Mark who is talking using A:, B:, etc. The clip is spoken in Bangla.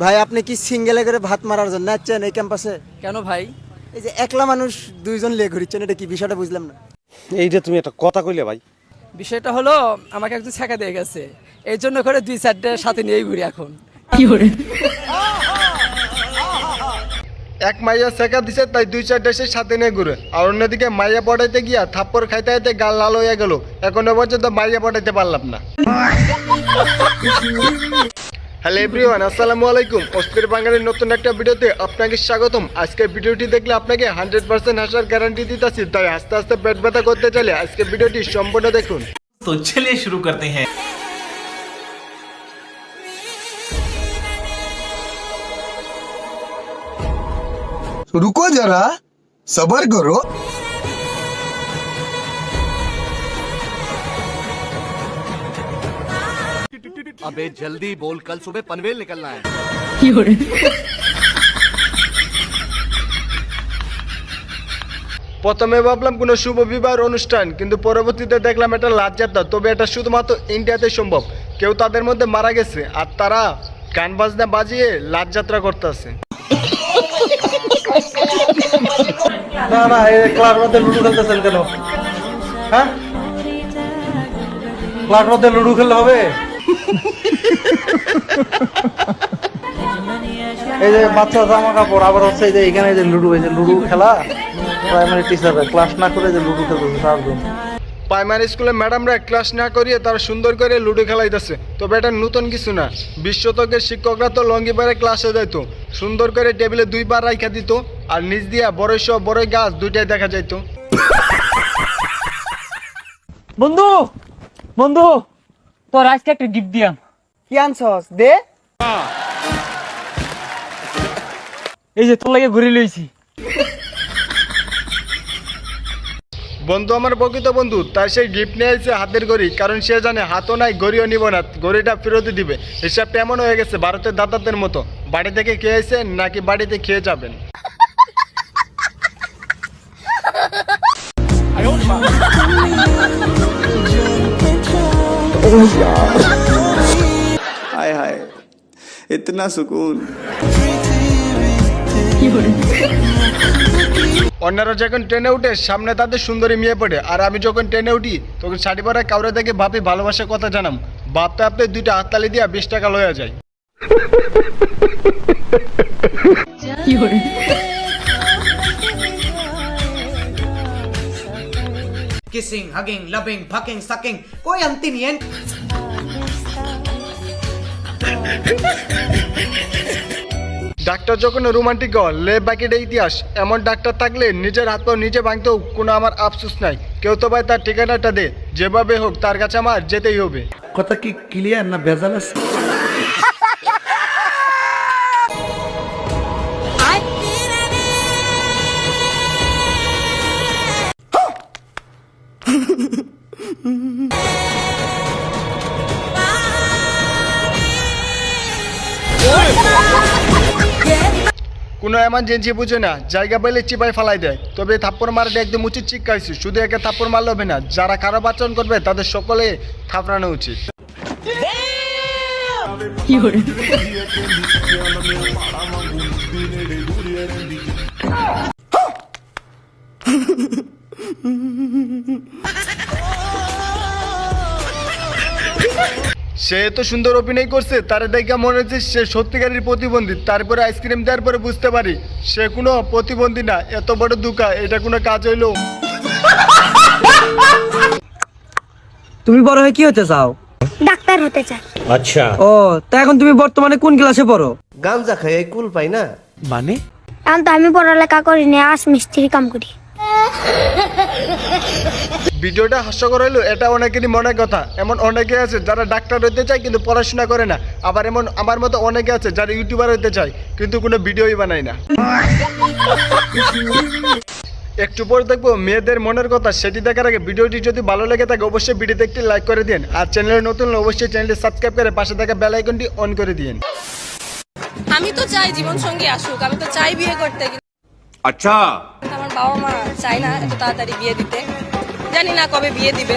A: ভাই আপনি কি সিঙ্গেলে করে ভাত মারার জন্য আসছেন এই ক্যাম্পাসে?
B: কেন ভাই?
A: এই যে একলা মানুষ দুইজন লিয়ে ঘুরিচ্ছেন, এটা কি বিষয়টা বুঝলাম না।
C: এইটা তুমি একটা কথা কইলে ভাই।
B: বিষয়টা হলো আমাকে একটু ছেঁকা দিয়ে গেছে, এই জন্য করে 2-4টা সাথে নিয়েই ঘুরি এখন।
D: এক মাইয়া শেখা দিছে তাই 2-4 দেশের সাথে নিয়ে ঘুরে, আর অন্যদিকে মাইয়া পড়াইতে গিয়া থাপ্পড় খাইতে খাইতে গাল লাল হয়ে গেল, এখনো পর্যন্ত মাইয়া পড়াইতে পারলাম না। হ্যালো এভরিওয়ান, আসসালামু আলাইকুম। অস্থির বাঙালির নতুন একটা ভিডিওতে আপনাকে স্বাগতম। আজকের ভিডিওটি দেখলে আপনাকে 100% হাসার গ্যারান্টি দিতেছি, তাই আস্তে আস্তে পেট ব্যথা করতে চাইলে আজকের ভিডিওটি সম্পূর্ণ দেখুন।
E: तो चलिए शुरू करते हैं।
F: रुको जरा, सबर करो।
G: अबे जल्दी बोल, कल सुबह पनवेल निकलना है।
D: প্রথমে ভাবলাম কোনো শুভ বিবাহের অনুষ্ঠান, কিন্তু পরবর্তীতে দেখলাম এটা লাশ যাত্রা। তবে এটা শুধুমাত্র ইন্ডিয়াতে সম্ভব। কেউ তাদের মধ্যে মারা গেছে আর তারা গান বাজনা বাজিয়ে লাশ যাত্রা করতেছে।
C: না না, এই ক্লাস মধ্যে লুডো খেলতেছেন কেন? হ্যাঁ, ক্লাস মধ্যে লুডো খেললে হবে? এই যে বাচ্চা জামা কাপড়, আবার হচ্ছে এই যে এখানে যে লুডো, এই যে লুডো খেলা প্রাইমারি টিচাররা ক্লাস না করে যে লুডো খেলতেছে চারজন।
D: প্রাইমারি স্কুলে ম্যাডামরা ক্লাস না করিয়ে তারা সুন্দর করে লুডো খেলাইতেছে। তবে এটা নতুন কিছু না। 20 শতকের শিক্ষকরা তো লঙ্গি পরে ক্লাসে যাইত, সুন্দর করে টেবিলে 2 বার রাইখা দিত, আর নিচ দিয়া বড়ই সব বড়ই গাছ দুইটাই দেখা যাইত।
B: বন্ধু বন্ধু, তোর আজকে একটা গিফট দিয়াম।
A: কি আনছস দে?
B: এই যে তোর লাগে ঘুরে লইছি।
D: বন্ধু আমার প্রকৃত বন্ধু, তাই সেই গিফট নিয়ে আসছে হাতের ঘড়ি, কারণ সে জানে হাতও নাই ঘড়িও নিব না, ঘড়িটা ফেরত দিবে। হিসাবটা এমন হয়ে গেছে ভারতের দাদাদের মতো, বাড়ি থেকে খেয়ে আসছেন নাকি বাড়িতে খেয়ে যাবেন।
H: हाय हाय इतना सुकून।
D: অন্যরা যখন ট্রেনে উঠে সামনে তাদের সুন্দরী মেয়ে পড়ে, আর আমি যখন ট্রেনে উঠি তখন শাড়ি পরা কাউরে দেখে ভাবি ভালোবাসার কথা জানাম। ভাবতে ভাবতে 2টা হাততালি দিয়া 20 টাকা লয়া যায়।
I: Kissing, hugging, loving, fucking, sucking, कोई अंत ही नहीं है।
D: ডাক্তার যখন রোমান্টিক লে বাকিটা ইতিহাস। এমন ডাক্তার থাকলে নিজের হাত পা নিজে ভাঙতেও কোনো আমার আফসোস নাই। কেউ তো ভাই তার ঠিকানাটা দে, যেভাবে হোক তার কাছে আমার যেতেই হবে।
G: কথা কি ক্লিয়ার না ভেজাল আছে?
D: কোনো এমার্জেন্সি বুঝে না, জায়গা পেলে চিপাই ফালাই দেয়। তবে থাপ্পড় মারাটা একদম উচিত শিক্ষা হয়েছে। শুধু একে থাপ্পড় মারলে হবে না, যারা খারাপ আচরণ করবে তাদের সকলে থাপড়ানো উচিত। সে তো সুন্দর অভিনয় করছে, তার দেখা মনে হচ্ছে সে সত্যিকারের প্রতিবন্ধী। তারপরে আইসক্রিম দেওয়ার পরে বুঝতে পারি সে কোনো প্রতিবন্ধী না। এত বড় দুঃখা, এটা কোনো কাজ হইলো?
B: তুমি বড় হয়ে কি হতে চাও?
J: ডাক্তার হতে চাই।
B: আচ্ছা, ও তা এখন তুমি বর্তমানে কোন ক্লাসে পড়ো?
G: গাঞ্জা খাই কুল পাই না
B: মানে?
J: এখন তো আমি পড়ালেখা করিনি, আজ মিস্ত্রি কাম করি।
D: ভিডিওটা হাস্যকর হইলো, এটা অনেকেরই মনের কথা। এমন অনেকে আছে যারা ডাক্তার হতে চায় কিন্তু পড়াশোনা করে না। আবার এমন আমার মতো অনেকে আছে যারা ইউটিউবার হতে চায় কিন্তু কোনো ভিডিওই বানায় না। একটু পরে দেখবো মেয়েদের মনের কথা। সেটি দেখার আগে ভিডিওটি যদি ভালো লেগে থাকে অবশ্যই ভিডিওতে একটি লাইক করে দিন, আর চ্যানেলে নতুন হলে অবশ্যই চ্যানেলটি সাবস্ক্রাইব করে পাশে থাকা বেল আইকনটি অন করে দিন।
K: আমি তো চাই জীবন সঙ্গী আসুক, আমি তো চাই বিয়ে করতে,
G: अच्छा
K: কিন্তু আমার বাবা মা চায় না এত তাড়াতাড়ি বিয়ে দিতে। জানি না কবে বিয়ে দিবে।